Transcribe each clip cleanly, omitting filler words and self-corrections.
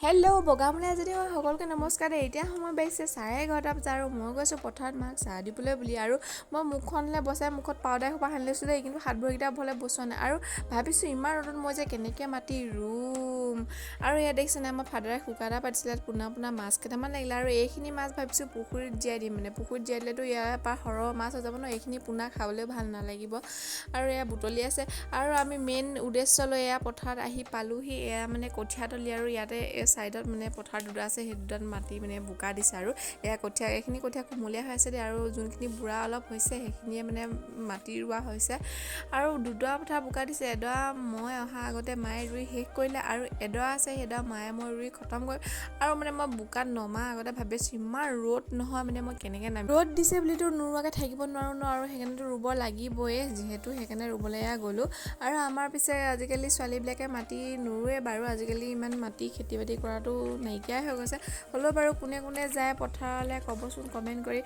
Hello' বগামূলীয়া যদি হয় সকলোকে নমস্কাৰ দেই। এতিয়া সময় বাঢ়িছে 11:30 বজা আৰু মই গৈছোঁ পথাৰত মাক চাহ দিবলৈ বুলি। আৰু মই মুখখনলৈ বচাই মুখত পাউডাৰ সোপা সানি লৈছোঁ দেই, কিন্তু হাত ভৰিকেইটা ভলে বচোৱা নাই। আৰু ভাবিছোঁ ইমান ৰ'দত মই যে কেনেকৈ মাটি ৰুম। আৰু ইয়াত দেখিছেনে আমাৰ ফাদাৰে শুকা এটা পাতিছিলে, পোনা পোনা মাছ কেইটামান লাগিলে। আৰু এইখিনি মাছ ভাবিছোঁ পুখুৰীত জীয়াই দিম, মানে পুখুৰীত জীয়াই দিলেতো ইয়াৰ পৰা সৰহ মাছ হৈ যাব ন, এইখিনি পোনা খাবলৈও ভাল নালাগিব। আৰু এয়া বুটলি আছে। আৰু আমি মেইন উদ্দেশ্য লৈ এয়া পথাৰত আহি পালোহি। এয়া মানে কঠীয়াতলি, আৰু ইয়াতে চাইডত মানে পথাৰ দুটা আছে, সেই দুটাত মাটি মানে বোকা দিছে। আৰু এয়া এইখিনি কঠীয়া কুমলীয়া হৈ আছে দেই, আৰু যোনখিনি বুঢ়া অলপ হৈছে সেইখিনিয়ে মানে মাটি ৰোৱা হৈছে। আৰু দুডৰা পথাৰ বোকা দিছে, এডৰা মই অহা আগতে মায়ে ৰুই শেষ কৰিলে, আৰু এডৰা আছে সেইডৰা মায়ে মই ৰুই খতম কৰিম। আৰু মানে মই বোকাত নমা আগতে ভাবিছোঁ ইমান ৰ'দ নহয়, মানে মই কেনেকৈ নামিম। ৰ'দ দিছে বুলিতো নোৰোৱাকৈ থাকিব নোৱাৰোঁ ন, আৰু সেইকাৰণেতো ৰুব লাগিবই যিহেতু, সেইকাৰণে ৰুবলৈ গ'লোঁ। আৰু আমাৰ পিছে আজিকালি ছোৱালীবিলাকে মাটি নোৰোৱে বাৰু, আজিকালি ইমান মাটি খেতি বাতি কৰাটো নাইকিয়াই হৈ গৈছে। হ'লেও বাৰু কোনে কোনে যায় পথাৰলৈ ক'বচোন কমেণ্ট কৰি।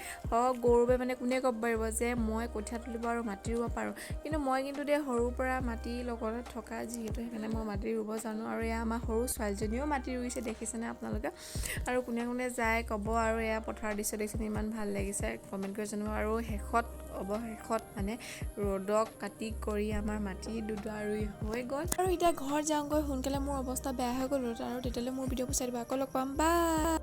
গৌৰৱে মানে কোনে ক'ব পাৰিব যে মই কঠীয়া তুলিব আৰু মাটি ৰুব পাৰোঁ। কিন্তু মই দেই সৰুৰ পৰা মাটিৰ লগত থকা যিহেতু, সেইকাৰণে মই মাটি ৰুব জানো। আৰু এয়া আমাৰ সৰু ছোৱালীজনীও মাটি ৰুইছে দেখিছেনে আপোনালোকে। আৰু কোনে কোনে যায় ক'ব। আৰু এয়া পথাৰৰ দৃশ্য দেখিছেনে, ইমান ভাল লাগিছে, কমেণ্ট কৰি জনাব। আৰু অৱশেষত মানে ৰ'দক কাটি কৰি আমাৰ মাটি দুডৰা ৰুই হৈ গ'ল। আৰু এতিয়া ঘৰত যাওঁগৈ সোনকালে, মোৰ অৱস্থা বেয়া হৈ গ'ল ৰ'দত। আৰু তেতিয়ালৈ মোৰ ভিডিঅ'বোৰ চাই দিব, আকৌ লগ পাম, বাই।